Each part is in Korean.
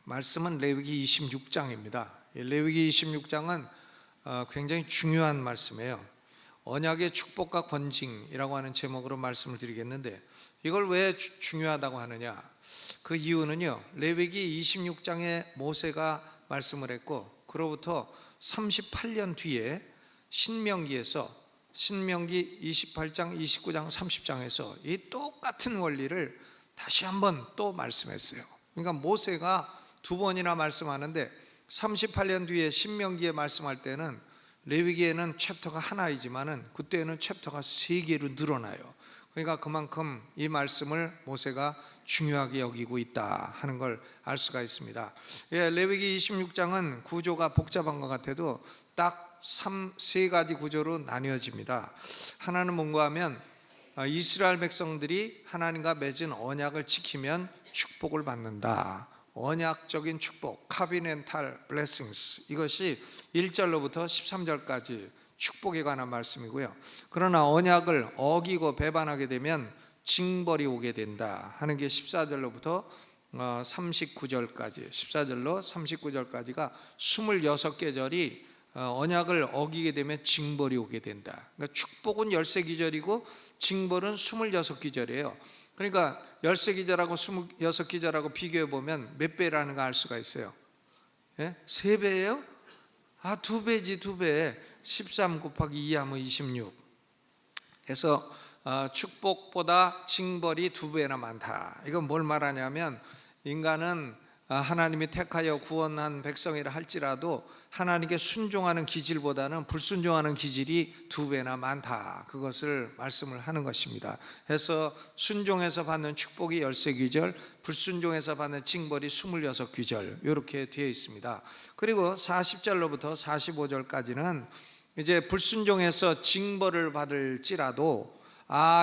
말씀은 레위기 26장입니다. 레위기 26장은 굉장히 중요한 말씀이에요. 언약의 축복과 권징이라고 하는 제목으로 말씀을 드리겠는데, 이걸 왜 중요하다고 하느냐? 그 이유는요, 레위기 26장에 모세가 말씀을 했고, 그로부터 38년 뒤에 신명기 28장, 29장, 30장에서 이 똑같은 원리를 다시 한번 또 말씀했어요. 그러니까 모세가 두 번이나 말씀하는데, 38년 뒤에 신명기에 말씀할 때는 레위기에는 챕터가 하나이지만은 그때는 챕터가 3개로 늘어나요. 그러니까 그만큼 이 말씀을 모세가 중요하게 여기고 있다 하는 걸 알 수가 있습니다. 레위기 26장은 구조가 복잡한 것 같아도 딱 3가지 구조로 나뉘어집니다. 하나는 뭔가 하면 이스라엘 백성들이 하나님과 맺은 언약을 지키면 축복을 받는다. 언약적인 축복, covenantal blessings, 이것이 1절로부터 13절까지 축복에 관한 말씀이고요. 그러나 언약을 어기고 배반하게 되면 징벌이 오게 된다 하는 게 14절로부터 39절까지, 14절로 39절까지가 26계절이 언약을 어기게 되면 징벌이 오게 된다. 그러니까 축복은 13기절이고 징벌은 26기절이에요. 그러니까 13기절하고 26기절하고 비교해 보면 몇 배라는 거 알 수가 있어요. 3배예요? 2배지, 2배. 13 곱하기 2 하면 26. 그래서 축복보다 징벌이 2배나 많다. 이건 뭘 말하냐면, 인간은 하나님이 택하여 구원한 백성이라 할지라도 하나님께 순종하는 기질보다는 불순종하는 기질이 2배나 많다, 그것을 말씀을 하는 것입니다. 그래서 순종해서 받는 축복이 13기절, 불순종해서 받는 징벌이 26기절, 이렇게 되어 있습니다. 그리고 40절로부터 45절까지는 이제 불순종해서 징벌을 받을지라도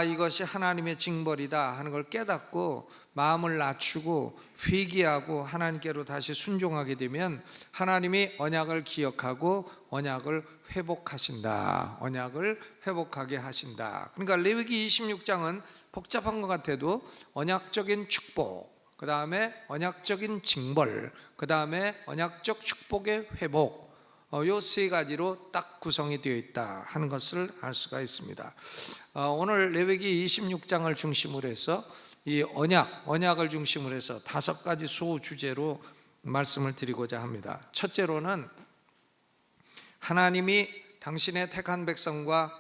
이것이 하나님의 징벌이다 하는 걸 깨닫고 마음을 낮추고 회개하고 하나님께로 다시 순종하게 되면 하나님이 언약을 기억하고 언약을 회복하신다. 언약을 회복하게 하신다. 그러니까 레위기 26장은 복잡한 것 같아도 언약적인 축복, 그 다음에 언약적인 징벌, 그 다음에 언약적 축복의 회복, 요 3가지로 딱 구성이 되어 있다 하는 것을 알 수가 있습니다. 오늘 레위기 26장을 중심으로 해서 이 언약을 중심으로 해서 5가지 소주제로 말씀을 드리고자 합니다. 첫째로는 하나님이 당신의 택한 백성과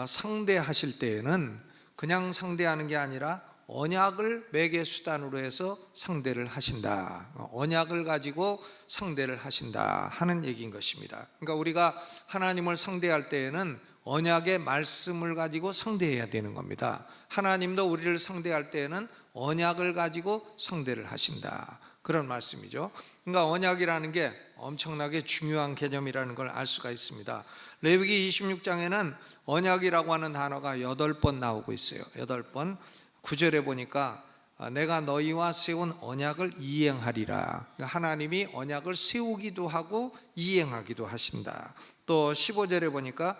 상대하실 때에는 그냥 상대하는 게 아니라 언약을 매개 수단으로 해서 상대를 하신다. 언약을 가지고 상대를 하신다 하는 얘기인 것입니다. 그러니까 우리가 하나님을 상대할 때에는 언약의 말씀을 가지고 상대해야 되는 겁니다. 하나님도 우리를 상대할 때에는 언약을 가지고 상대를 하신다, 그런 말씀이죠. 그러니까 언약이라는 게 엄청나게 중요한 개념이라는 걸 알 수가 있습니다. 레위기 26장에는 언약이라고 하는 단어가 8번 나오고 있어요. 8번. 9절에 보니까 내가 너희와 세운 언약을 이행하리라. 하나님이 언약을 세우기도 하고 이행하기도 하신다. 또 15절에 보니까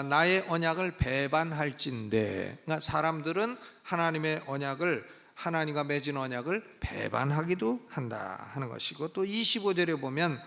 나의 언약을 배반할진대. 그러니까 사람들은 하나님의 언약을, 하나님과 맺은 언약을 배반하기도 한다 하는 것이고, 또 25절에 보면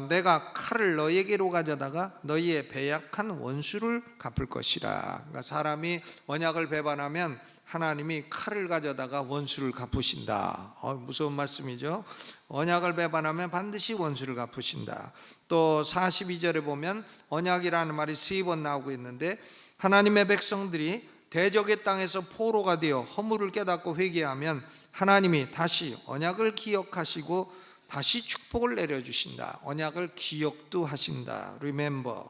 내가 칼을 너희에게로 가져다가 너희의 배약한 원수를 갚을 것이라. 그러니까 사람이 언약을 배반하면 하나님이 칼을 가져다가 원수를 갚으신다. 무서운 말씀이죠. 언약을 배반하면 반드시 원수를 갚으신다. 또 42절에 보면 언약이라는 말이 3번 나오고 있는데, 하나님의 백성들이 대적의 땅에서 포로가 되어 허물을 깨닫고 회개하면 하나님이 다시 언약을 기억하시고 다시 축복을 내려주신다. 언약을 기억도 하신다. Remember.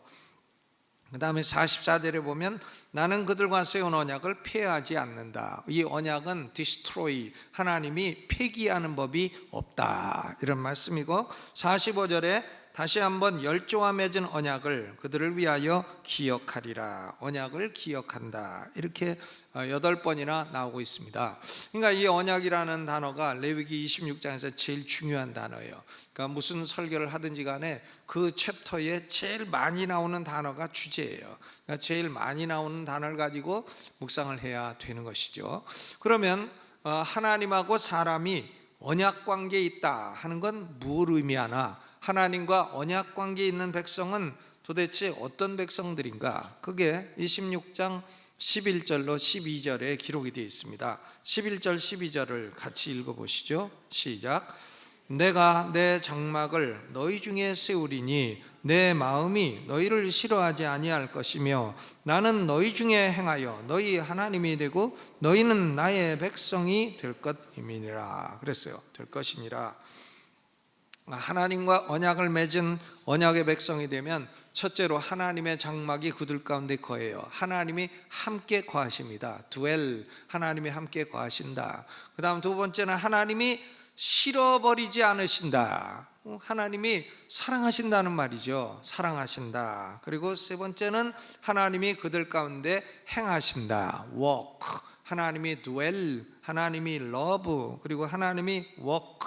그 다음에 44절에 보면 나는 그들과 세운 언약을 폐하지 않는다. 이 언약은 destroy, 하나님이 폐기하는 법이 없다, 이런 말씀이고, 45절에 다시 한번 열조와 맺은 언약을 그들을 위하여 기억하리라. 언약을 기억한다, 이렇게 8번이나 나오고 있습니다. 그러니까 이 언약이라는 단어가 레위기 26장에서 제일 중요한 단어예요. 그러니까 무슨 설교를 하든지 간에 그 챕터에 제일 많이 나오는 단어가 주제예요. 그러니까 제일 많이 나오는 단어를 가지고 묵상을 해야 되는 것이죠. 그러면 하나님하고 사람이 언약 관계에 있다 하는 건 뭘 의미하나? 하나님과 언약 관계에 있는 백성은 도대체 어떤 백성들인가? 그게 26장 11절로 12절에 기록이 되어 있습니다. 11절 12절을 같이 읽어보시죠. 시작. 내가 내 장막을 너희 중에 세우리니 내 마음이 너희를 싫어하지 아니할 것이며 나는 너희 중에 행하여 너희 하나님이 되고 너희는 나의 백성이 될 것임이니라. 그랬어요. 될 것이니라. 하나님과 언약을 맺은 언약의 백성이 되면 첫째로 하나님의 장막이 그들 가운데 거해요. 하나님이 함께 거하십니다. dwell, 하나님이 함께 거하신다. 그 다음 두 번째는 하나님이 싫어버리지 않으신다. 하나님이 사랑하신다는 말이죠. 사랑하신다. 그리고 세 번째는 하나님이 그들 가운데 행하신다. walk, 하나님이 dwell, 하나님이 love, 그리고 하나님이 walk,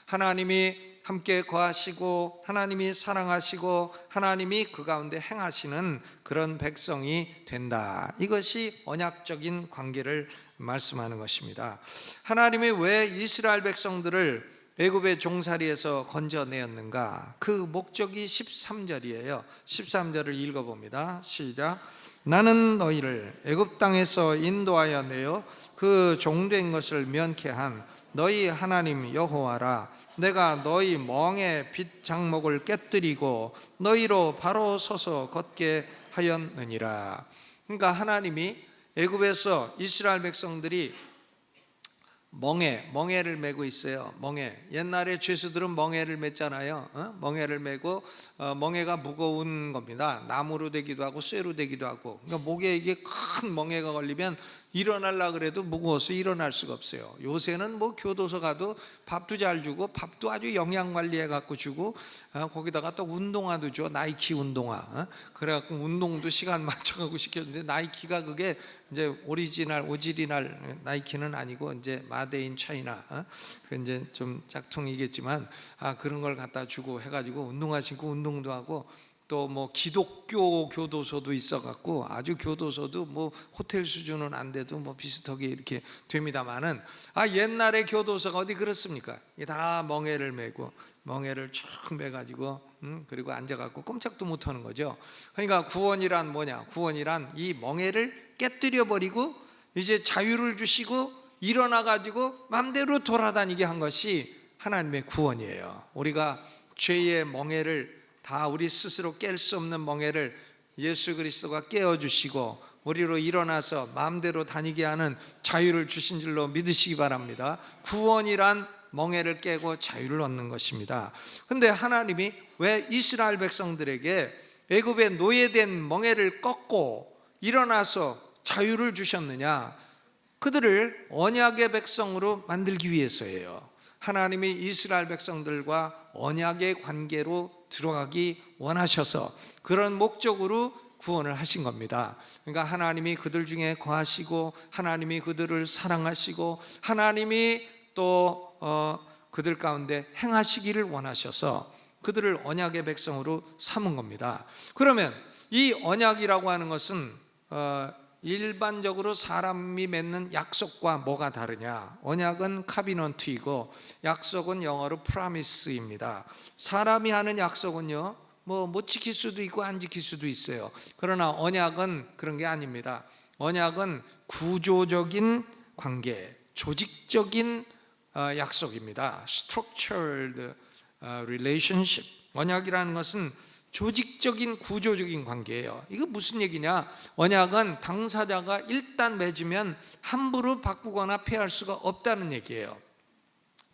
하나님이 함께 거하시고 하나님이 사랑하시고 하나님이 그 가운데 행하시는 그런 백성이 된다. 이것이 언약적인 관계를 말씀하는 것입니다. 하나님이 왜 이스라엘 백성들을 애굽의 종살이에서 건져내었는가? 그 목적이 13절이에요. 13절을 읽어봅니다. 시작. 나는 너희를 애굽 땅에서 인도하여 내어 그 종된 것을 면케한 너희 하나님 여호와라. 내가 너희 멍에 빛 장목을 깨뜨리고 너희로 바로 서서 걷게 하였느니라. 그러니까 하나님이 애굽에서 이스라엘 백성들이 멍에를 메고 있어요. 멍에. 옛날에 죄수들은 멍에를 맸잖아요. 멍에를 메고 멍에가 무거운 겁니다. 나무로 되기도 하고 쇠로 되기도 하고. 그러니까 목에 이게 큰 멍에가 걸리면 일어나려고 그래도 무거워서 일어날 수가 없어요. 요새는 뭐 교도소 가도 밥도 잘 주고 밥도 아주 영양 관리해 갖고 주고 거기다가 또 운동화도 줘. 나이키 운동화. 그래 갖고 운동도 시간 맞춰가고 시켰는데 나이키가 그게 이제 오리지널 나이키는 아니고 이제 마데인 차이나 그 이제 좀 짝퉁이겠지만 그런 걸 갖다 주고 해가지고 운동화 신고 운동도 하고 또 뭐 기독교 교도소도 있어갖고 아주 교도소도 뭐 호텔 수준은 안 돼도 뭐 비슷하게 이렇게 됩니다만은 옛날에 교도소가 어디 그렇습니까? 다 멍에를 메고 멍에를 쭉 매가지고 그리고 앉아갖고 꼼짝도 못하는 거죠. 그러니까 구원이란 뭐냐? 구원이란 이 멍에를 깨뜨려 버리고 이제 자유를 주시고 일어나가지고 마음대로 돌아다니게 한 것이 하나님의 구원이에요. 우리가 죄의 멍에를 다 우리 스스로 깰 수 없는 멍에를 예수 그리스도가 깨어주시고 우리로 일어나서 마음대로 다니게 하는 자유를 주신 줄로 믿으시기 바랍니다. 구원이란 멍에를 깨고 자유를 얻는 것입니다. 그런데 하나님이 왜 이스라엘 백성들에게 애굽에 노예된 멍에를 꺾고 일어나서 자유를 주셨느냐? 그들을 언약의 백성으로 만들기 위해서예요. 하나님이 이스라엘 백성들과 언약의 관계로 들어가기 원하셔서 그런 목적으로 구원을 하신 겁니다. 그러니까 하나님이 그들 중에 거하시고 하나님이 그들을 사랑하시고 하나님이 또 그들 가운데 행하시기를 원하셔서 그들을 언약의 백성으로 삼은 겁니다. 그러면 이 언약이라고 하는 것은 일반적으로 사람이 맺는 약속과 뭐가 다르냐? 언약은 카비넌트이고 약속은 영어로 프라미스입니다. 사람이 하는 약속은요 못 지킬 수도 있고 안 지킬 수도 있어요. 그러나 언약은 그런 게 아닙니다. 언약은 구조적인 관계, 조직적인 약속입니다. Structured relationship. 언약이라는 것은 조직적인 구조적인 관계예요. 이거 무슨 얘기냐? 언약은 당사자가 일단 맺으면 함부로 바꾸거나 폐할 수가 없다는 얘기예요.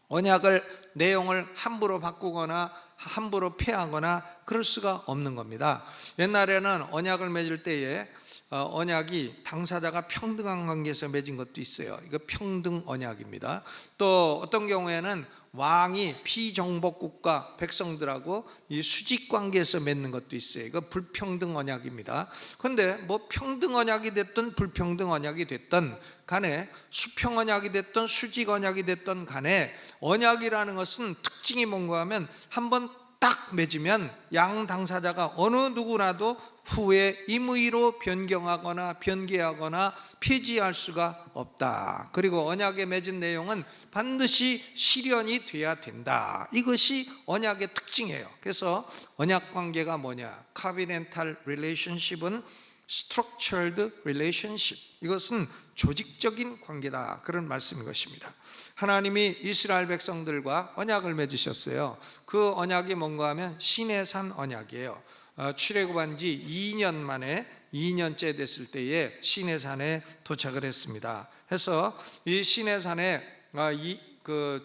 언약을 내용을 함부로 바꾸거나 함부로 폐하거나 그럴 수가 없는 겁니다. 옛날에는 언약을 맺을 때에 언약이 당사자가 평등한 관계에서 맺은 것도 있어요. 이거 평등 언약입니다. 또 어떤 경우에는 왕이 피정복국가 백성들하고 이 수직 관계에서 맺는 것도 있어요. 이거 불평등 언약입니다. 그런데 뭐 평등 언약이 됐든 불평등 언약이 됐든 간에 수평 언약이 됐든 수직 언약이 됐든 간에 언약이라는 것은 특징이 뭔가 하면 한번 딱 맺으면 양 당사자가 어느 누구라도 후에 임의로 변경하거나 변개하거나 폐지할 수가 없다. 그리고 언약에 맺은 내용은 반드시 실현이 돼야 된다. 이것이 언약의 특징이에요. 그래서 언약 관계가 뭐냐? covenantal relationship은 structured relationship, 이것은 조직적인 관계다, 그런 말씀인 것입니다. 하나님이 이스라엘 백성들과 언약을 맺으셨어요. 그 언약이 뭔가 하면 시내산 언약이에요. 출애굽한 지 2년 만에 2년째 됐을 때에 시내산에 도착을 했습니다. 해서 이 시내산에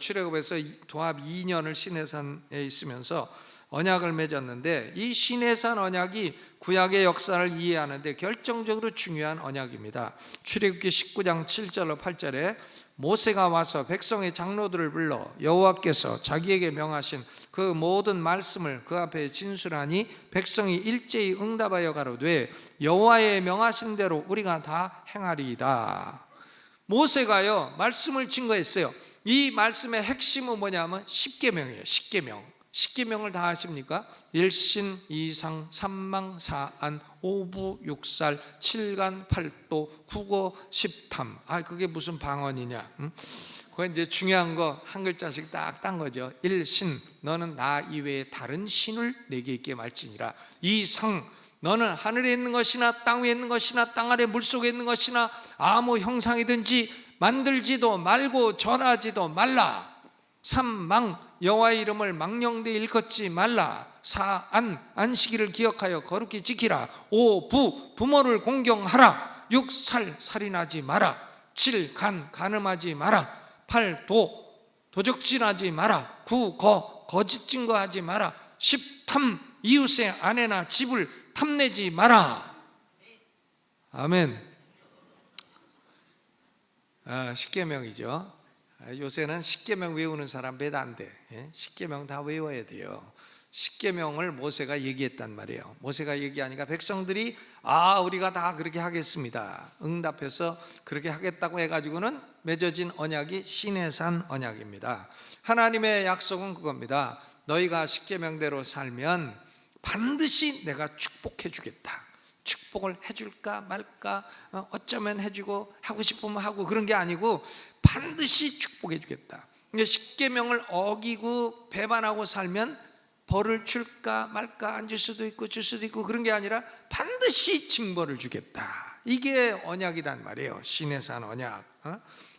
출애굽에서 도합 2년을 시내산에 있으면서 언약을 맺었는데, 이 시내산 언약이 구약의 역사를 이해하는데 결정적으로 중요한 언약입니다. 출애굽기 19장 7절로 8절에 모세가 와서 백성의 장로들을 불러 여호와께서 자기에게 명하신 그 모든 말씀을 그 앞에 진술하니 백성이 일제히 응답하여 가로되 여호와의 명하신 대로 우리가 다 행하리이다. 모세가요 말씀을 증거했어요. 이 말씀의 핵심은 뭐냐면 십계명이에요. 십계명을 다 하십니까? 일신, 이상, 삼망, 사안, 오부, 육살, 칠간, 팔도, 국어, 십탐. 그게 무슨 방언이냐? 그건 이제 중요한 거 한 글자씩 딱 딴 거죠. 일신, 너는 나 이외에 다른 신을 내게 있게 말지니라. 이상, 너는 하늘에 있는 것이나 땅 위에 있는 것이나 땅 아래 물속에 있는 것이나 아무 형상이든지 만들지도 말고 절하지도 말라. 삼망, 여호와의 이름을 망령되이 일컫지 말라. 사안, 안식일을 기억하여 거룩히 지키라. 오부, 부모를 공경하라. 육살, 살인하지 마라. 칠간, 간음하지 마라. 팔도, 도적질하지 마라. 구거, 거짓 증거하지 마라. 십탐, 이웃의 아내나 집을 탐내지 마라. 아멘. 십계명이죠. 요새는 십계명 외우는 사람 몇 안 돼. 십계명 다 외워야 돼요. 십계명을 모세가 얘기했단 말이에요. 모세가 얘기하니까 백성들이 우리가 다 그렇게 하겠습니다 응답해서 그렇게 하겠다고 해가지고는 맺어진 언약이 시내산 언약입니다. 하나님의 약속은 그겁니다. 너희가 십계명대로 살면 반드시 내가 축복해 주겠다. 축복을 해줄까 말까, 어쩌면 해주고 하고 싶으면 하고, 그런 게 아니고 반드시 축복해 주겠다. 십계명을 어기고 배반하고 살면 벌을 줄까 말까, 안 줄 수도 있고 줄 수도 있고, 그런 게 아니라 반드시 징벌을 주겠다. 이게 언약이란 말이에요. 시내산 언약.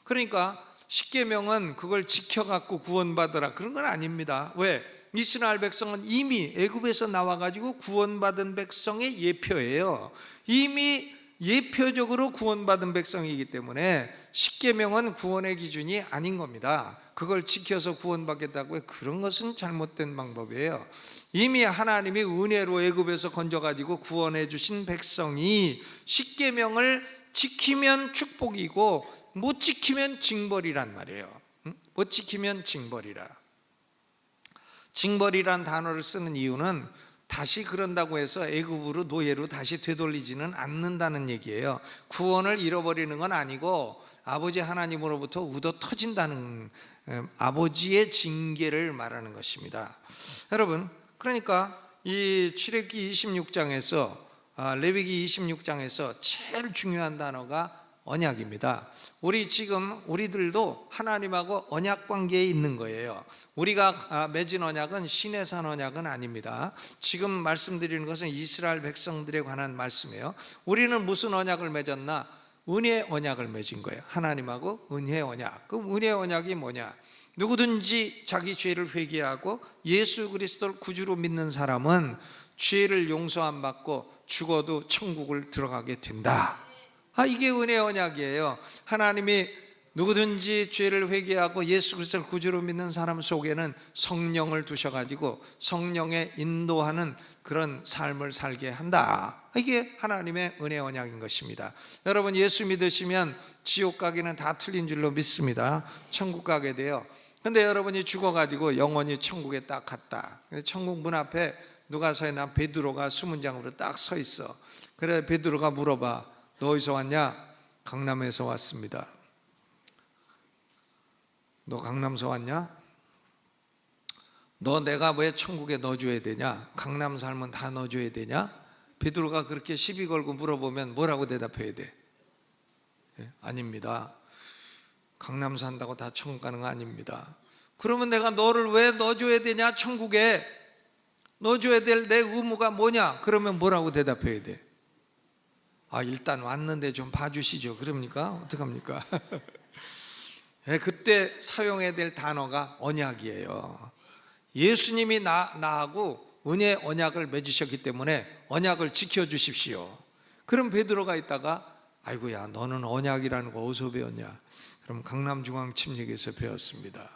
그러니까 십계명은 그걸 지켜갖고 구원받으라 그런 건 아닙니다. 왜? 이스라엘 백성은 이미 애굽에서 나와가지고 구원받은 백성의 예표예요. 이미 예표적으로 구원받은 백성이기 때문에 십계명은 구원의 기준이 아닌 겁니다. 그걸 지켜서 구원받겠다고 해, 그런 것은 잘못된 방법이에요. 이미 하나님이 은혜로 애굽에서 건져가지고 구원해 주신 백성이 십계명을 지키면 축복이고 못 지키면 징벌이란 말이에요. 못 지키면 징벌이라. 징벌이란 단어를 쓰는 이유는 다시 그런다고 해서 애굽으로 노예로 다시 되돌리지는 않는다는 얘기예요. 구원을 잃어버리는 건 아니고 아버지 하나님으로부터 우도 터진다는 아버지의 징계를 말하는 것입니다. 여러분, 그러니까 이 출애굽기 26장에서 레위기 26장에서 제일 중요한 단어가 언약입니다. 우리들도 하나님하고 언약 관계에 있는 거예요. 우리가 맺은 언약은 시내산 언약은 아닙니다. 지금 말씀드리는 것은 이스라엘 백성들에 관한 말씀이에요. 우리는 무슨 언약을 맺었나? 은혜 언약을 맺은 거예요. 하나님하고 은혜 언약. 그 은혜 언약이 뭐냐? 누구든지 자기 죄를 회개하고 예수 그리스도를 구주로 믿는 사람은 죄를 용서함 받고 죽어도 천국을 들어가게 된다. 이게 은혜 언약이에요. 하나님이 누구든지 죄를 회개하고 예수 그리스도를 구주로 믿는 사람 속에는 성령을 두셔가지고 성령의 인도하는 그런 삶을 살게 한다. 이게 하나님의 은혜 언약인 것입니다. 여러분, 예수 믿으시면 지옥 가기는 다 틀린 줄로 믿습니다. 천국 가게 돼요. 근데 여러분이 죽어가지고 영원히 천국에 딱 갔다. 천국 문 앞에 누가 서 있나? 베드로가 수문장으로 딱 서 있어. 그래 베드로가 물어봐. 너 어디서 왔냐? 강남에서 왔습니다. 너 강남에서 왔냐? 너 내가 왜 천국에 넣어줘야 되냐? 강남 살면 다 넣어줘야 되냐? 베드로가 그렇게 시비 걸고 물어보면 뭐라고 대답해야 돼? 아닙니다. 강남 산다고 다 천국 가는 거 아닙니다. 그러면 내가 너를 왜 넣어줘야 되냐? 천국에 넣어줘야 될 내 의무가 뭐냐? 그러면 뭐라고 대답해야 돼? 일단 왔는데 좀 봐주시죠. 그럽니까? 어떡합니까? 그때 사용해야 될 단어가 언약이에요. 예수님이 나하고 은혜 언약을 맺으셨기 때문에 언약을 지켜주십시오. 그럼 베드로가 있다가 아이고야 너는 언약이라는 거 어디서 배웠냐? 그럼 강남중앙침례교에서 배웠습니다.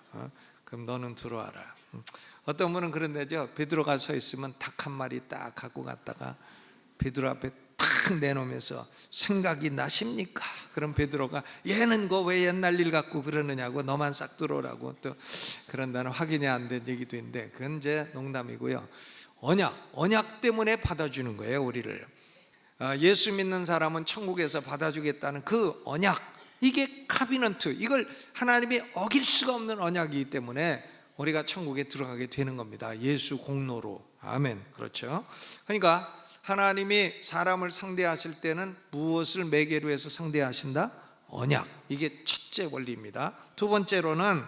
그럼 너는 들어와라. 어떤 분은 그런데죠, 베드로가 서 있으면 닭 한 마리 딱 갖고 갔다가 베드로 앞에 탁 내놓으면서 생각이 나십니까? 그럼 베드로가 얘는 거 왜 옛날 일 갖고 그러느냐고, 너만 싹 들어오라고 또 그런다는 확인이 안 된 얘기도 있는데 그건 이제 농담이고요. 언약 때문에 받아주는 거예요. 우리를 예수 믿는 사람은 천국에서 받아주겠다는 그 언약, 이게 카비넌트, 이걸 하나님이 어길 수가 없는 언약이기 때문에 우리가 천국에 들어가게 되는 겁니다. 예수 공로로. 아멘. 그렇죠. 그러니까 하나님이 사람을 상대하실 때는 무엇을 매개로 해서 상대하신다? 언약. 이게 첫째 원리입니다. 두 번째로는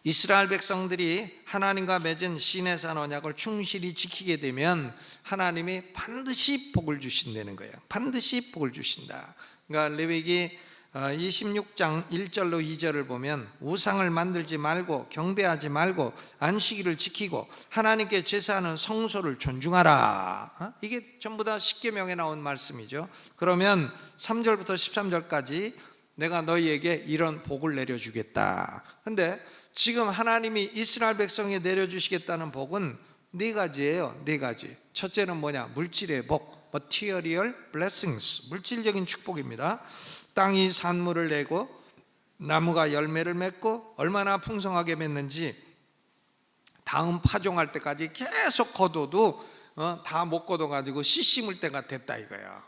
이스라엘 백성들이 하나님과 맺은 시내산 언약을 충실히 지키게 되면 하나님이 반드시 복을 주신다는 거예요. 반드시 복을 주신다. 그러니까 레위기 26장 1절로 2절을 보면 우상을 만들지 말고 경배하지 말고 안식일을 지키고 하나님께 제사하는 성소를 존중하라. 이게 전부 다 십계명에 나온 말씀이죠. 그러면 3절부터 13절까지 내가 너희에게 이런 복을 내려주겠다. 근데 지금 하나님이 이스라엘 백성에 내려주시겠다는 복은 네 가지예요. 네 가지. 첫째는 뭐냐? 물질의 복, material blessings, 물질적인 축복입니다. 땅이 산물을 내고 나무가 열매를 맺고 얼마나 풍성하게 맺는지 다음 파종할 때까지 계속 거둬도 다 못 거둬가지고 씨 심을 때가 됐다 이거야.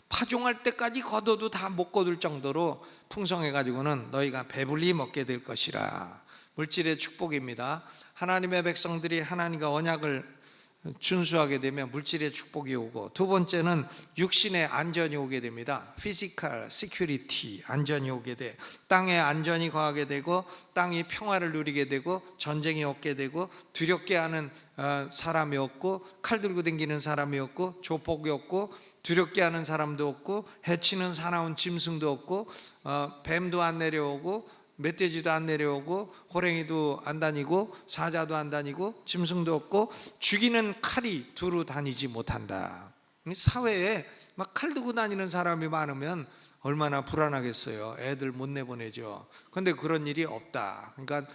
파종할 때까지 거둬도 다 못 거둘 정도로 풍성해가지고는 너희가 배불리 먹게 될 것이라. 물질의 축복입니다. 하나님의 백성들이 하나님과 언약을 준수하게 되면 물질의 축복이 오고, 두 번째는 육신의 안전이 오게 됩니다. Physical security, 안전이 오게 돼. 땅에 안전이 거하게 되고 땅이 평화를 누리게 되고 전쟁이 없게 되고 두렵게 하는 사람이 없고 칼 들고 다니는 사람이 없고 조폭이 없고 두렵게 하는 사람도 없고 해치는 사나운 짐승도 없고 뱀도 안 내려오고 멧돼지도 안 내려오고 호랭이도 안 다니고 사자도 안 다니고 짐승도 없고 죽이는 칼이 두루 다니지 못한다. 사회에 막 칼 들고 다니는 사람이 많으면 얼마나 불안하겠어요. 애들 못 내보내죠. 그런데 그런 일이 없다. 그러니까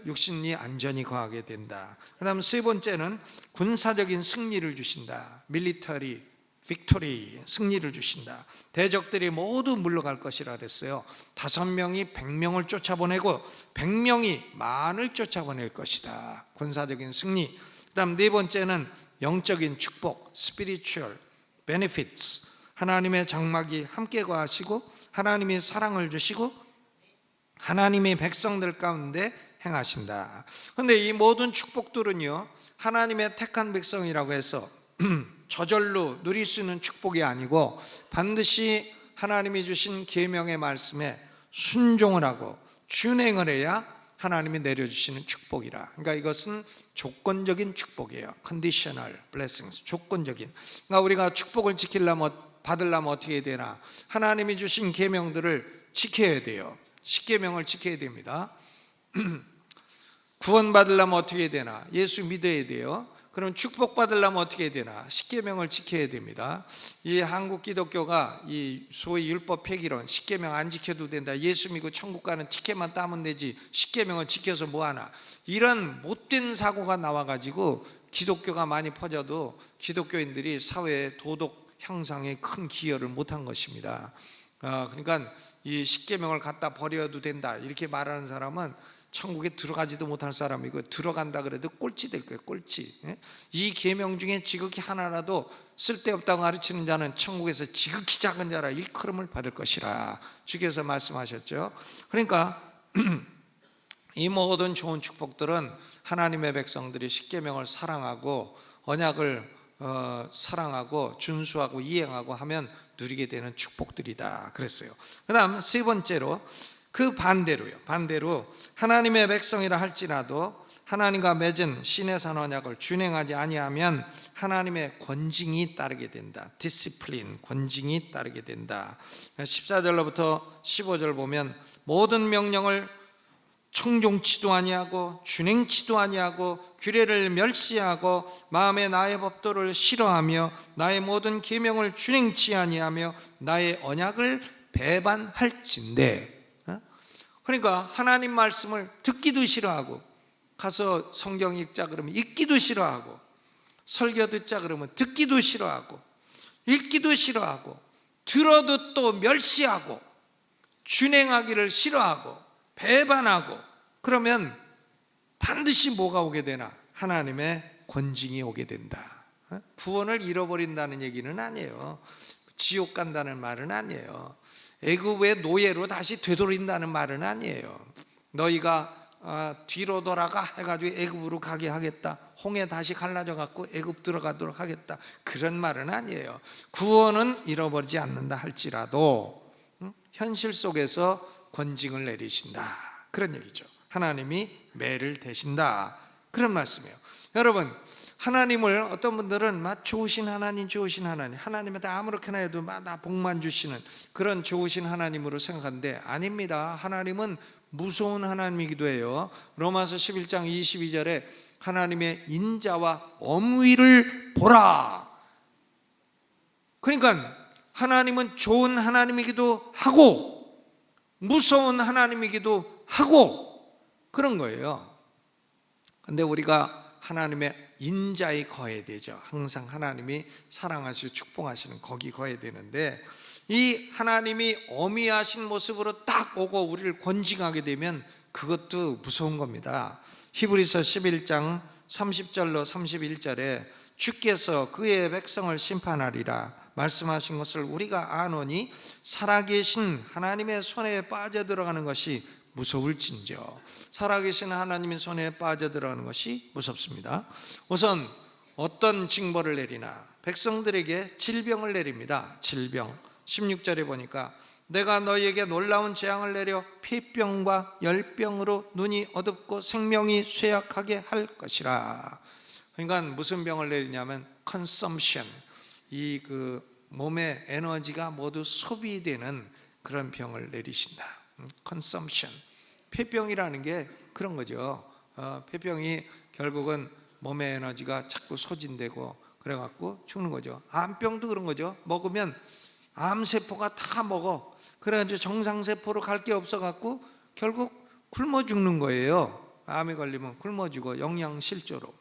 육신이 안전히 거하게 된다. 그 다음 세 번째는 군사적인 승리를 주신다. 밀리터리 빅토리, 승리를 주신다. 대적들이 모두 물러갈 것이라 그랬어요. 5명이 100명을 쫓아보내고 100명이 만을 쫓아보낼 것이다. 군사적인 승리. 그 다음 네 번째는 영적인 축복, spiritual benefits. 하나님의 장막이 함께 거하시고 하나님이 사랑을 주시고 하나님의 백성들 가운데 행하신다. 그런데 이 모든 축복들은요, 하나님의 택한 백성이라고 해서 저절로 누릴 수 있는 축복이 아니고 반드시 하나님이 주신 계명의 말씀에 순종을 하고 준행을 해야 하나님이 내려주시는 축복이라. 그러니까 이것은 조건적인 축복이에요. Conditional blessings, 조건적인. 그러니까 우리가 축복을 받으려면 어떻게 해야 되나? 하나님이 주신 계명들을 지켜야 돼요. 십계명을 지켜야 됩니다. 구원받으려면 어떻게 해야 되나? 예수 믿어야 돼요. 그럼 축복받으려면 어떻게 해야 되나? 십계명을 지켜야 됩니다. 이 한국 기독교가 이 소위 율법 폐기론, 십계명 안 지켜도 된다, 예수 믿고 천국 가는 티켓만 따면 되지 십계명을 지켜서 뭐하나, 이런 못된 사고가 나와가지고 기독교가 많이 퍼져도 기독교인들이 사회의 도덕 향상에 큰 기여를 못한 것입니다. 그러니까 이 십계명을 갖다 버려도 된다 이렇게 말하는 사람은 천국에 들어가지도 못할 사람이고, 들어간다 그래도 꼴찌 될 거예요. 꼴찌. 이 계명 중에 지극히 하나라도 쓸데없다고 가르치는 자는 천국에서 지극히 작은 자라 일컬음을 받을 것이라 주께서 말씀하셨죠. 그러니까 이 모든 좋은 축복들은 하나님의 백성들이 십계명을 사랑하고 언약을 사랑하고 준수하고 이행하고 하면 누리게 되는 축복들이다 그랬어요. 그 다음 세 번째로 그 반대로 하나님의 백성이라 할지라도 하나님과 맺은 신의 언약을 준행하지 아니하면 하나님의 권징이 따르게 된다. 디시플린, 권징이 따르게 된다. 14절로부터 15절 보면 모든 명령을 청종치도 아니하고 준행치도 아니하고 규례를 멸시하고 마음에 나의 법도를 싫어하며 나의 모든 계명을 준행치 아니하며 나의 언약을 배반할진대. 그러니까 하나님 말씀을 듣기도 싫어하고 가서 성경 읽자 그러면 읽기도 싫어하고 설교 듣자 그러면 듣기도 싫어하고 읽기도 싫어하고 들어도 또 멸시하고 준행하기를 싫어하고 배반하고 그러면 반드시 뭐가 오게 되나? 하나님의 권징이 오게 된다. 구원을 잃어버린다는 얘기는 아니에요. 지옥 간다는 말은 아니에요. 애굽의 노예로 다시 되돌린다는 말은 아니에요. 너희가 뒤로 돌아가 해가지고 애굽으로 가게 하겠다, 홍해 다시 갈라져 갖고 애굽 들어가도록 하겠다, 그런 말은 아니에요. 구원은 잃어버리지 않는다 할지라도 현실 속에서 권징을 내리신다, 그런 얘기죠. 하나님이 매를 대신다, 그런 말씀이에요. 여러분, 하나님을 어떤 분들은 좋으신 하나님, 하나님한테 아무렇게나 해도 나 복만 주시는 그런 좋으신 하나님으로 생각하는데 아닙니다. 하나님은 무서운 하나님이기도 해요. 로마서 11장 22절에 하나님의 인자와 엄위를 보라. 그러니까 하나님은 좋은 하나님이기도 하고 무서운 하나님이기도 하고 그런 거예요. 근데 우리가 하나님의 인자에 거해야 되죠. 항상 하나님이 사랑하시고 축복하시는 거기 거해야 되는데 이 하나님이 어미하신 모습으로 딱 오고 우리를 권징하게 되면 그것도 무서운 겁니다. 히브리서 11장 30절로 31절에 주께서 그의 백성을 심판하리라 말씀하신 것을 우리가 아노니 살아계신 하나님의 손에 빠져들어가는 것이 무서울진저. 살아계신 하나님의 손에 빠져들어가는 것이 무섭습니다. 우선 어떤 징벌을 내리나? 백성들에게 질병을 내립니다. 질병. 16절에 보니까 내가 너희에게 놀라운 재앙을 내려 폐병과 열병으로 눈이 어둡고 생명이 쇠약하게 할 것이라. 그러니까 무슨 병을 내리냐면 컨섬션, 이 몸의 에너지가 모두 소비되는 그런 병을 내리신다. 컨섬션. 폐병이라는 게 그런 거죠. 폐병이 결국은 몸의 에너지가 자꾸 소진되고 그래갖고 죽는 거죠. 암병도 그런 거죠. 먹으면 암세포가 다 먹어. 그래가지고 정상세포로 갈 게 없어갖고 결국 굶어 죽는 거예요. 암에 걸리면 굶어 죽어 영양실조로.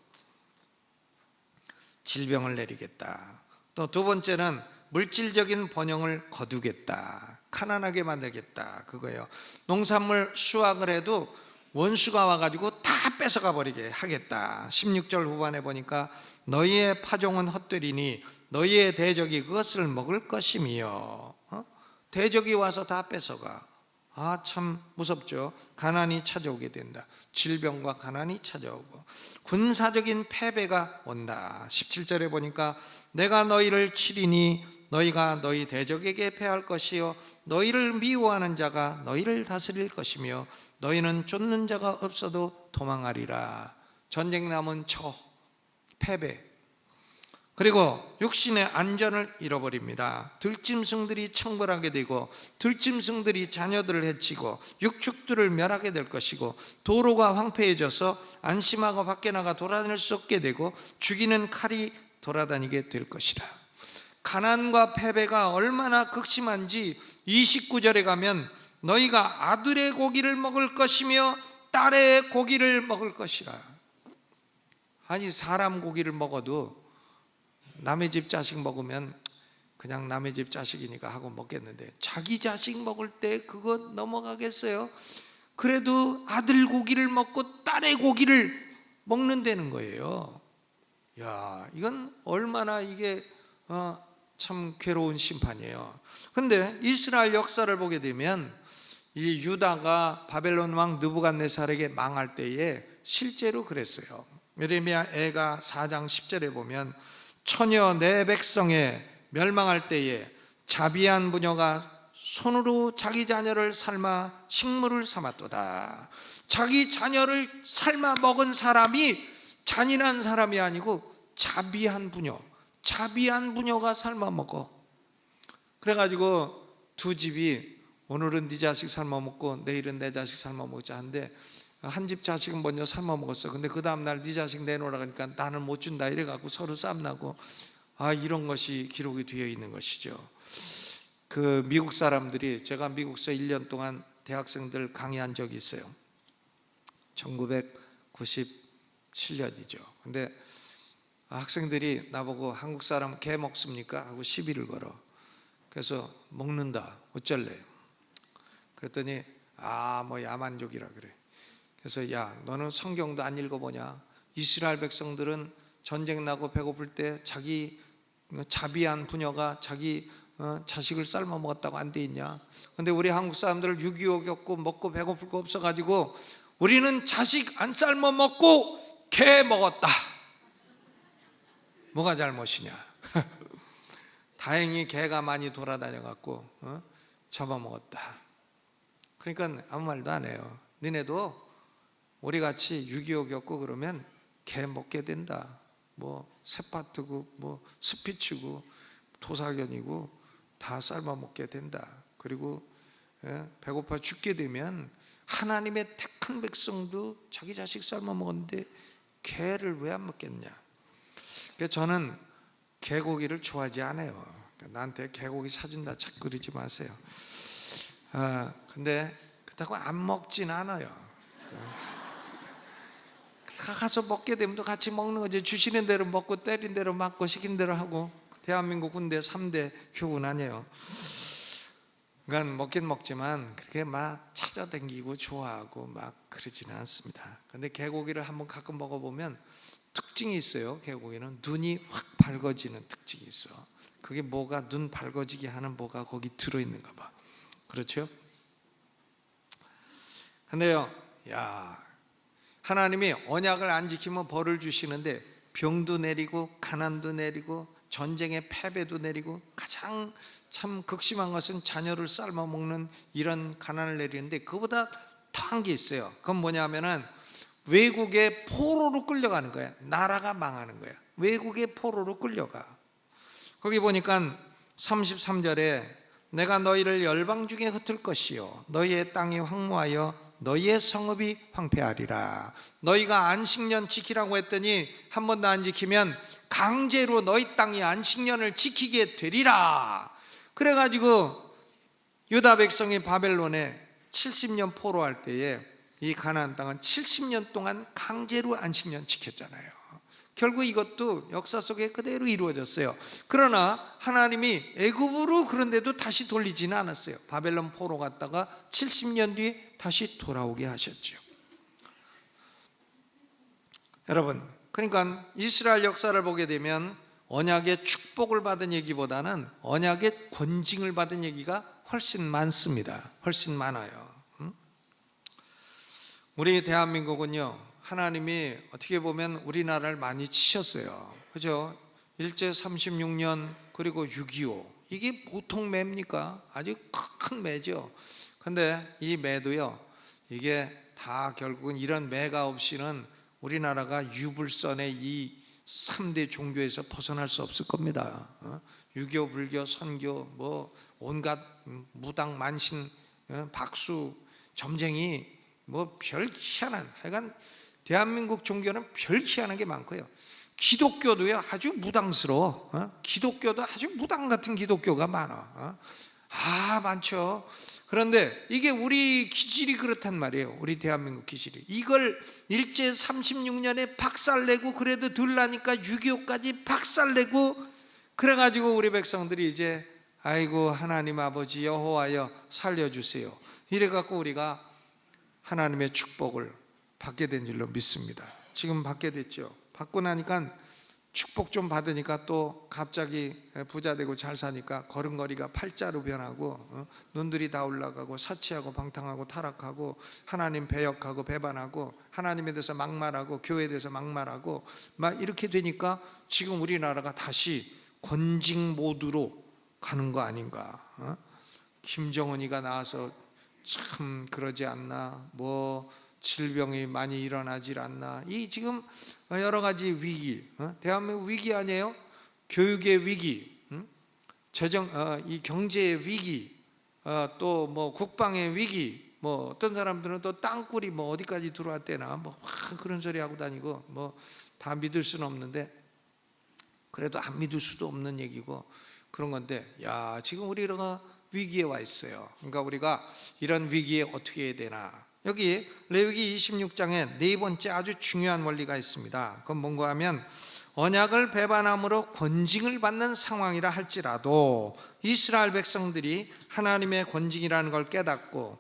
질병을 내리겠다. 또 두 번째는 물질적인 번영을 거두겠다. 가난하게 만들겠다, 그거예요. 농산물 수확을 해도 원수가 와가지고 다 뺏어가 버리게 하겠다. 16절 후반에 보니까 너희의 파종은 헛되리니 너희의 대적이 그것을 먹을 것이며. 대적이 와서 다 뺏어가. 참 무섭죠. 가난이 찾아오게 된다. 질병과 가난이 찾아오고 군사적인 패배가 온다. 17절에 보니까 내가 너희를 치리니 너희가 너희 대적에게 패할 것이요 너희를 미워하는 자가 너희를 다스릴 것이며 너희는 쫓는 자가 없어도 도망하리라. 전쟁 남은 패배. 그리고 육신의 안전을 잃어버립니다. 들짐승들이 창궐하게 되고 들짐승들이 자녀들을 해치고 육축들을 멸하게 될 것이고 도로가 황폐해져서 안심하고 밖에 나가 돌아다닐 수 없게 되고 죽이는 칼이 돌아다니게 될 것이라. 가난과 패배가 얼마나 극심한지 29절에 가면 너희가 아들의 고기를 먹을 것이며 딸의 고기를 먹을 것이라. 아니, 사람 고기를 먹어도 남의 집 자식 먹으면 그냥 남의 집 자식이니까 하고 먹겠는데 자기 자식 먹을 때 그거 넘어가겠어요? 그래도 아들 고기를 먹고 딸의 고기를 먹는다는 거예요. 야, 이건 얼마나 이게 참 괴로운 심판이에요. 근데 이스라엘 역사를 보게 되면 이 유다가 바벨론 왕 느부갓네살에게 망할 때에 실제로 그랬어요. 예레미야 애가 4장 10절에 보면 처녀 내 백성에 멸망할 때에 자비한 부녀가 손으로 자기 자녀를 삶아 식물을 삼았도다. 자기 자녀를 삶아 먹은 사람이 잔인한 사람이 아니고 자비한 부녀가 삶아 먹어. 그래가지고 두 집이 오늘은 네 자식 삶아 먹고 내일은 내 자식 삶아 먹자 하는데 한 집 자식은 먼저 삶아 먹었어. 근데 그 다음날 네 자식 내놓으라 그러니까 나는 못 준다 이래갖고 서로 쌈나고, 이런 것이 기록이 되어 있는 것이죠. 그 미국 사람들이, 제가 미국서 1년 동안 대학생들 강의한 적이 있어요. 1997년이죠. 근데 학생들이 나보고 한국 사람 개 먹습니까? 하고 시비를 걸어. 그래서 먹는다. 어쩔래? 그랬더니 뭐 야만족이라 그래. 그래서 야, 너는 성경도 안 읽어보냐? 이스라엘 백성들은 전쟁 나고 배고플 때 자기 자비한 부녀가 자기 자식을 삶아 먹었다고 안 돼 있냐? 근데 우리 한국 사람들 6.25 겪고 먹고 배고플 거 없어가지고 우리는 자식 안 삶아 먹고 개 먹었다. 뭐가 잘못이냐? 다행히 개가 많이 돌아다녀갖고 잡아먹었다. 그러니까 아무 말도 안 해요. 니네도 우리같이 6.25 겪고 그러면 개 먹게 된다. 뭐 새파트고 뭐 스피치고 도사견이고 다 삶아 먹게 된다. 그리고 배고파 죽게 되면 하나님의 택한 백성도 자기 자식 삶아 먹었는데 개를 왜 안 먹겠냐? 그래서 저는 개고기를 좋아하지 않아요. 나한테 개고기 사준다 자꾸 그러지 마세요. 근데 그렇다고 안 먹진 않아요. 가서 먹게 되면 또 같이 먹는 거지. 주시는 대로 먹고 때린 대로 맞고 시킨 대로 하고. 대한민국 군대 3대 교군 아니에요. 그러니까 먹긴 먹지만 그렇게 막 찾아다니고 좋아하고 막 그러지는 않습니다. 근데 개고기를 한번 가끔 먹어보면 특징이 있어요. 개고기는 눈이 확 밝아지는 특징이 있어. 그게 뭐가 눈 밝아지게 하는 뭐가 거기 들어있는가 봐. 그렇죠? 근데요, 하나님이 언약을 안 지키면 벌을 주시는데 병도 내리고 가난도 내리고 전쟁의 패배도 내리고 가장 참 극심한 것은 자녀를 삶아 먹는 이런 가난을 내리는데 그보다 더한 게 있어요. 그건 뭐냐면은 외국의 포로로 끌려가는 거야. 나라가 망하는 거야. 외국의 포로로 끌려가. 거기 보니까 33절에 내가 너희를 열방 중에 흩을 것이요 너희의 땅이 황무하여 너희의 성읍이 황폐하리라. 너희가 안식년 지키라고 했더니 한 번도 안 지키면 강제로 너희 땅이 안식년을 지키게 되리라. 그래가지고 유다 백성이 바벨론에 70년 포로할 때에 이 가나안 땅은 70년 동안 강제로 안식년 지켰잖아요. 결국 이것도 역사 속에 그대로 이루어졌어요. 그러나 하나님이 애굽으로 그런데도 다시 돌리지는 않았어요. 바벨론 포로 갔다가 70년 뒤에 다시 돌아오게 하셨죠. 여러분, 그러니까 이스라엘 역사를 보게 되면 언약의 축복을 받은 얘기보다는 언약의 권징을 받은 얘기가 훨씬 많습니다. 훨씬 많아요. 우리 대한민국은요, 하나님이 어떻게 보면 우리나라를 많이 치셨어요. 그죠? 일제 36년 그리고 6.25 이게 보통 매입니까? 아주 큰 매죠. 근데 이 매도요, 이게 다 결국은 이런 매가 없이는 우리나라가 유불선의 이 3대 종교에서 벗어날 수 없을 겁니다. 유교, 불교, 선교, 뭐 온갖 무당, 만신, 박수, 점쟁이 뭐 별 희한한, 하여간 대한민국 종교는 별 희한한 게 많고요. 기독교도요 아주 무당스러워. 기독교도 아주 무당 같은 기독교가 많아. 많죠. 그런데 이게 우리 기질이 그렇단 말이에요. 우리 대한민국 기질이. 이걸 일제 36년에 박살내고 그래도 덜 나니까 6.25까지 박살내고 그래가지고 우리 백성들이 이제 아이고 하나님 아버지 여호와여 살려주세요. 이래갖고 우리가 하나님의 축복을 받게 된 줄로 믿습니다. 지금 받게 됐죠. 받고 나니까 축복 좀 받으니까 또 갑자기 부자 되고 잘 사니까 걸음걸이가 팔자로 변하고 눈들이 다 올라가고 사치하고 방탕하고 타락하고 하나님 배역하고 배반하고 하나님에 대해서 막말하고 교회에 대해서 막말하고 막 이렇게 되니까 지금 우리나라가 다시 권징 모드로 가는 거 아닌가. 김정은이가 나와서 참 그러지 않나, 뭐 질병이 많이 일어나질 않나, 이 지금 여러 가지 위기, 대한민국 위기 아니에요? 교육의 위기, 재정, 이 경제의 위기, 또 뭐 국방의 위기, 뭐 어떤 사람들은 또 땅굴이 뭐 어디까지 들어왔대나 뭐 그런 소리 하고 다니고, 뭐 다 믿을 수는 없는데 그래도 안 믿을 수도 없는 얘기고 그런 건데, 야, 지금 우리가 위기에 와 있어요. 그러니까 우리가 이런 위기에 어떻게 해야 되나. 여기 레위기 26장에 네 번째 아주 중요한 원리가 있습니다. 그건 뭔가 하면 언약을 배반함으로 권징을 받는 상황이라 할지라도 이스라엘 백성들이 하나님의 권징이라는 걸 깨닫고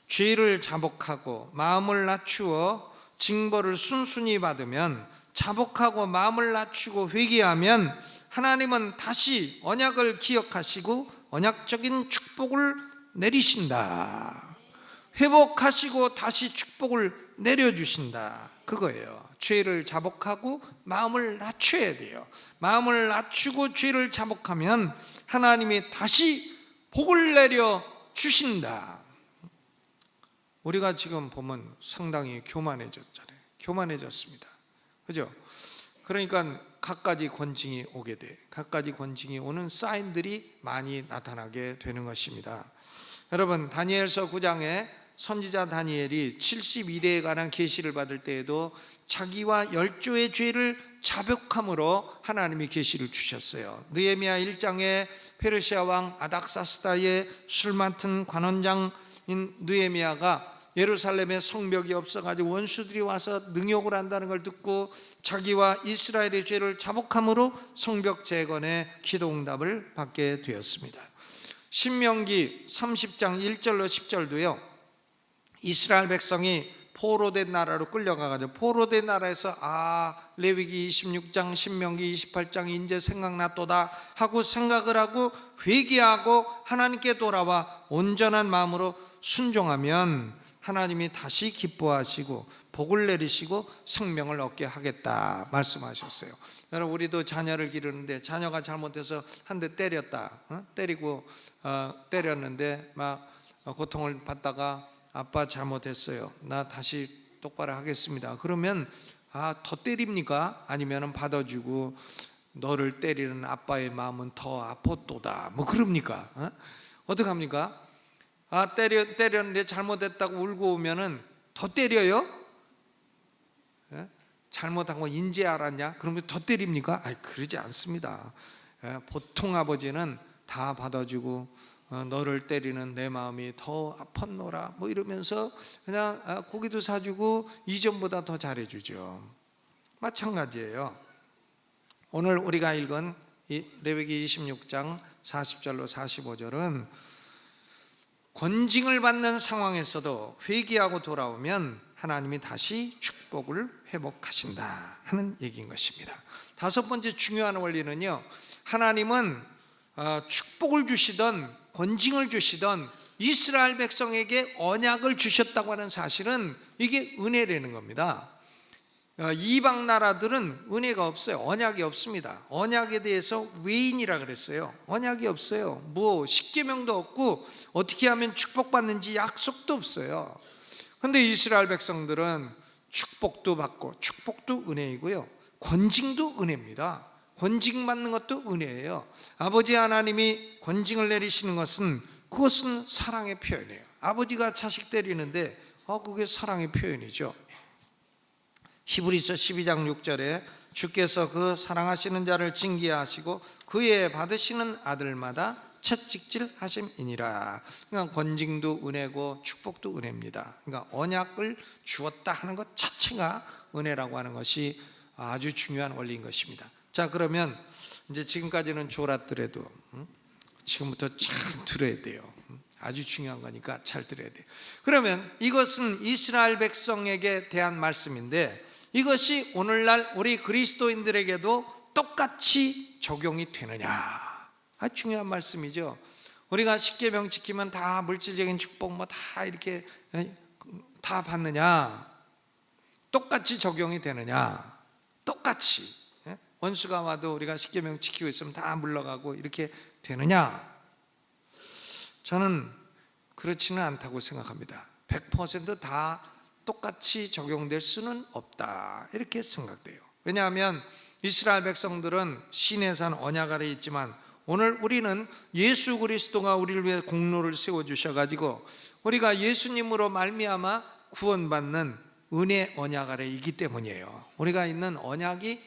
죄를 자복하고 마음을 낮추어 징벌을 순순히 받으면, 자복하고 마음을 낮추고 회개하면 하나님은 다시 언약을 기억하시고 언약적인 축복을 내리신다. 회복하시고 다시 축복을 내려주신다, 그거예요. 죄를 자복하고 마음을 낮춰야 돼요. 마음을 낮추고 죄를 자복하면 하나님이 다시 복을 내려 주신다. 우리가 지금 보면 상당히 교만해졌잖아요. 교만해졌습니다. 그죠? 그러니까 갖가지 권징이 오게 돼. 갖가지 권징이 오는 사인들이 많이 나타나게 되는 것입니다. 여러분, 다니엘서 9장에 선지자 다니엘이 70일에 관한 계시를 받을 때에도 자기와 열조의 죄를 자복함으로 하나님이 계시를 주셨어요. 느헤미야 1장에 페르시아 왕 아닥사스다의 술 맡은 관원장인 느헤미야가 예루살렘에 성벽이 없어가지고 원수들이 와서 능욕을 한다는 걸 듣고 자기와 이스라엘의 죄를 자복함으로 성벽 재건의 기도응답을 받게 되었습니다. 신명기 30장 1절로 10절도요, 이스라엘 백성이 포로된 나라로 끌려가가지고 포로된 나라에서 레위기 26장 신명기 28장이 이제 생각났도다 하고 생각을 하고 회개하고 하나님께 돌아와 온전한 마음으로 순종하면 하나님이 다시 기뻐하시고 복을 내리시고 생명을 얻게 하겠다 말씀하셨어요. 여러분, 우리도 자녀를 기르는데 자녀가 잘못해서 한 대 때렸다, 때렸는데 막 고통을 받다가 아빠 잘못했어요, 나 다시 똑바로 하겠습니다. 그러면 더 때립니까? 아니면 받아주고 너를 때리는 아빠의 마음은 더 아팠도다, 뭐 그럽니까? 어떡합니까? 때렸는데 잘못했다고 울고 오면은 더 때려요? 잘못한 거 인지 알았냐? 그러면 더 때립니까? 그러지 않습니다. 보통 아버지는 다 받아주고 너를 때리는 내 마음이 더 아팠노라 뭐 이러면서 그냥 고기도 사주고 이전보다 더 잘해주죠. 마찬가지예요. 오늘 우리가 읽은 이 레위기 26장 40절로 45절은 권징을 받는 상황에서도 회개하고 돌아오면 하나님이 다시 축복을 회복하신다 하는 얘기인 것입니다. 다섯 번째 중요한 원리는요, 하나님은 축복을 주시던 권징을 주시던 이스라엘 백성에게 언약을 주셨다고 하는 사실은 이게 은혜라는 겁니다. 이방 나라들은 은혜가 없어요. 언약이 없습니다. 언약에 대해서 외인이라 그랬어요. 언약이 없어요. 뭐 십계명도 없고 어떻게 하면 축복받는지 약속도 없어요. 근데 이스라엘 백성들은 축복도 받고, 축복도 은혜이고요, 권징도 은혜입니다. 권징 받는 것도 은혜예요. 아버지 하나님이 권징을 내리시는 것은 그것은 사랑의 표현이에요. 아버지가 자식 때리는데 그게 사랑의 표현이죠. 히브리서 12장 6절에 주께서 그 사랑하시는 자를 징계하시고 그의 받으시는 아들마다 채찍질 하심이니라. 그러니까 권징도 은혜고 축복도 은혜입니다. 그러니까 언약을 주었다 하는 것 자체가 은혜라고 하는 것이 아주 중요한 원리인 것입니다. 자, 그러면 이제 지금까지는 졸았더라도 지금부터 잘 들어야 돼요. 아주 중요한 거니까 잘 들어야 돼요. 그러면 이것은 이스라엘 백성에게 대한 말씀인데 이것이 오늘날 우리 그리스도인들에게도 똑같이 적용이 되느냐. 중요한 말씀이죠. 우리가 십계명 지키면 다 물질적인 축복 뭐 다 이렇게 다 받느냐, 똑같이 적용이 되느냐. 똑같이 원수가 와도 우리가 십계명 지키고 있으면 다 물러가고 이렇게 되느냐. 저는 그렇지는 않다고 생각합니다. 100%다 똑같이 적용될 수는 없다, 이렇게 생각돼요. 왜냐하면 이스라엘 백성들은 시내에 산 언약 아래 있지만 오늘 우리는 예수 그리스도가 우리를 위해 공로를 세워주셔가지고 우리가 예수님으로 말미암아 구원받는 은혜 언약 아래 있기 때문이에요. 우리가 있는 언약이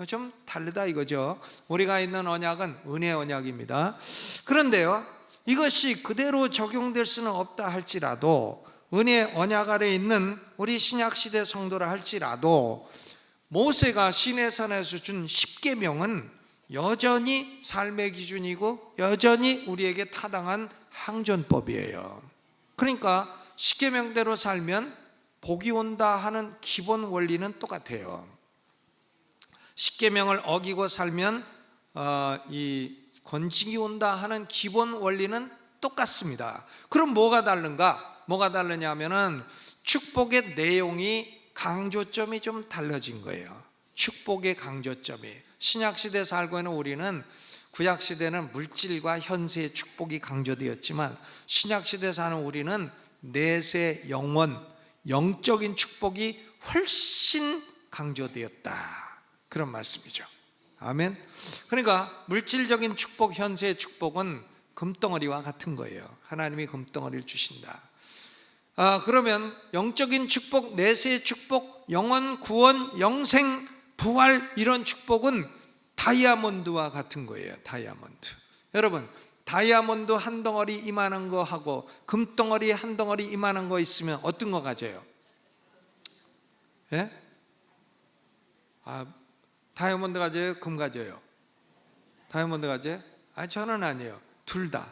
좀 다르다 이거죠. 우리가 있는 언약은 은혜 언약입니다. 그런데요, 이것이 그대로 적용될 수는 없다 할지라도, 은혜 언약 아래 있는 우리 신약시대 성도라 할지라도 모세가 시내산에서 준 십계명은 여전히 삶의 기준이고 여전히 우리에게 타당한 항전법이에요. 그러니까 십계명대로 살면 복이 온다 하는 기본 원리는 똑같아요. 십계명을 어기고 살면 이 권징이 온다 하는 기본 원리는 똑같습니다. 그럼 뭐가 다른가? 뭐가 다르냐 하면은 축복의 내용이, 강조점이 좀 달라진 거예요. 축복의 강조점이. 신약시대에 살고 있는 우리는, 구약시대는 물질과 현세의 축복이 강조되었지만 신약시대에 사는 우리는 내세 영원, 영적인 축복이 훨씬 강조되었다, 그런 말씀이죠. 아멘. 그러니까 물질적인 축복, 현세의 축복은 금덩어리와 같은 거예요. 하나님이 금덩어리를 주신다. 그러면 영적인 축복, 내세의 축복, 영원, 구원, 영생, 부활, 이런 축복은 다이아몬드와 같은 거예요. 다이아몬드. 여러분, 다이아몬드 한 덩어리 이만한 거 하고 금덩어리 한 덩어리 이만한 거 있으면 어떤 거 가져요? 예? 다이아몬드 가져요? 금 가져요? 다이아몬드 가져요? 저는 아니에요. 둘 다.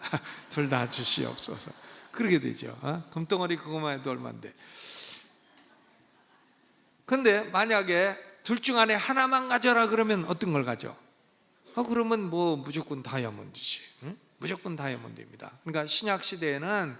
둘 다 주시옵소서. 그러게 되죠. 금덩어리 그것만 해도 얼만데. 근데 만약에 둘 중 안에 하나만 가져라 그러면 어떤 걸 가져? 그러면 뭐 무조건 다이아몬드지. 응? 무조건 다이아몬드입니다. 그러니까 신약 시대에는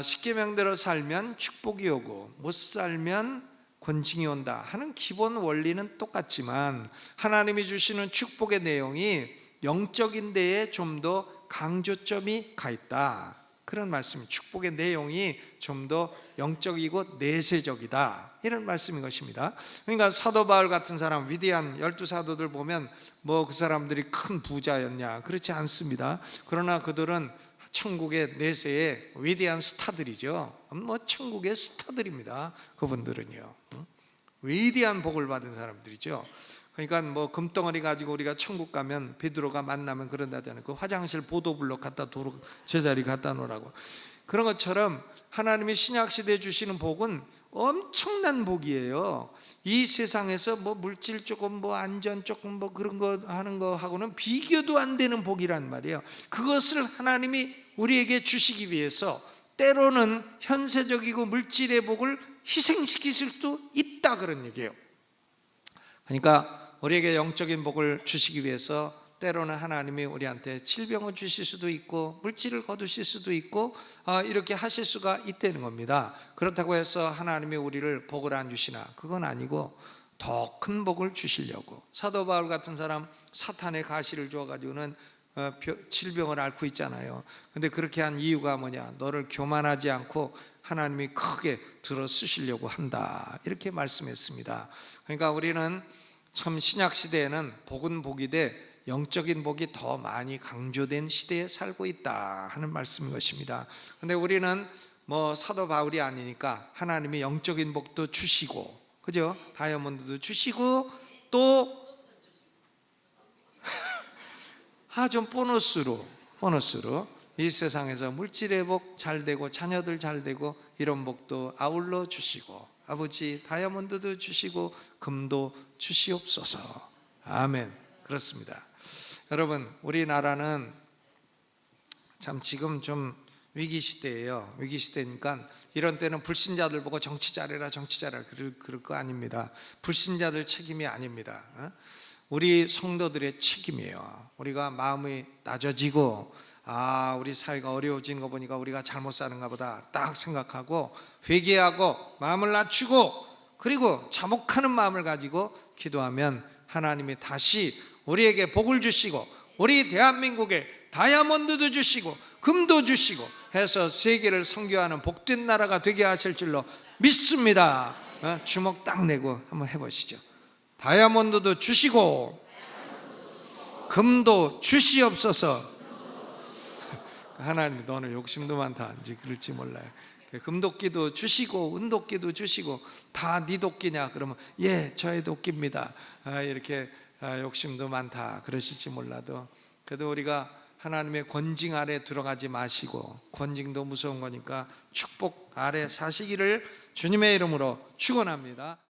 십계명대로 살면 축복이 오고 못 살면 권징이 온다 하는 기본 원리는 똑같지만 하나님이 주시는 축복의 내용이 영적인 데에 좀 더 강조점이 가 있다, 그런 말씀. 축복의 내용이 좀 더 영적이고 내세적이다, 이런 말씀인 것입니다. 그러니까 사도 바울 같은 사람, 위대한 12사도들 보면 뭐 그 사람들이 큰 부자였냐, 그렇지 않습니다. 그러나 그들은 천국의 내세의 위대한 스타들이죠. 뭐 천국의 스타들입니다. 그분들은요, 위대한 복을 받은 사람들이죠. 그러니까 뭐 금덩어리 가지고 우리가 천국 가면 베드로가 만나면 그런다잖아요. 그 화장실 보도블록 갖다 도로 제자리 갖다 놓으라고. 그런 것처럼 하나님이 신약시대에 주시는 복은 엄청난 복이에요. 이 세상에서 뭐 물질 조금, 뭐 안전 조금, 뭐 그런 거 하는 거 하고는 비교도 안 되는 복이란 말이에요. 그것을 하나님이 우리에게 주시기 위해서 때로는 현세적이고 물질의 복을 희생시키실 수도 있다, 그런 얘기예요. 그러니까 우리에게 영적인 복을 주시기 위해서 때로는 하나님이 우리한테 질병을 주실 수도 있고 물질을 거두실 수도 있고 이렇게 하실 수가 있다는 겁니다. 그렇다고 해서 하나님이 우리를 복을 안 주시나? 그건 아니고 더 큰 복을 주시려고. 사도 바울 같은 사람 사탄의 가시를 주어가지고는 질병을 앓고 있잖아요. 근데 그렇게 한 이유가 뭐냐? 너를 교만하지 않고 하나님이 크게 들어 쓰시려고 한다, 이렇게 말씀했습니다. 그러니까 우리는 참 신약 시대에는 복은 복이 돼 영적인 복이 더 많이 강조된 시대에 살고 있다 하는 말씀인 것입니다. 근데 우리는 뭐 사도 바울이 아니니까 하나님이 영적인 복도 주시고, 그죠? 다이아몬드도 주시고 또 좀 보너스로 이 세상에서 물질의 복 잘 되고 자녀들 잘 되고 이런 복도 아울러 주시고, 아버지 다이아몬드도 주시고 금도 주시옵소서. 아멘. 그렇습니다. 여러분, 우리나라는 참 지금 좀 위기시대예요. 위기시대니까 이런 때는 불신자들 보고 정치 잘해라 정치 잘해라 그럴 거 아닙니다. 불신자들 책임이 아닙니다. 우리 성도들의 책임이에요. 우리가 마음이 낮아지고 우리 사회가 어려워진 거 보니까 우리가 잘못 사는가 보다 딱 생각하고 회개하고 마음을 낮추고 그리고 자복하는 마음을 가지고 기도하면 하나님이 다시 우리에게 복을 주시고 우리 대한민국에 다이아몬드도 주시고 금도 주시고 해서 세계를 선교하는 복된 나라가 되게 하실 줄로 믿습니다. 주먹 딱 내고 한번 해보시죠. 다이아몬드도 주시고 금도 주시옵소서. 하나님 너는 욕심도 많다 이제 그럴지 몰라요. 금도끼도 주시고 은도끼도 주시고 다 네 도끼냐 그러면 예 저의 도끼입니다. 이렇게 욕심도 많다 그러실지 몰라도 그래도 우리가 하나님의 권징 아래 들어가지 마시고 권징도 무서운 거니까 축복 아래 사시기를 주님의 이름으로 축원합니다.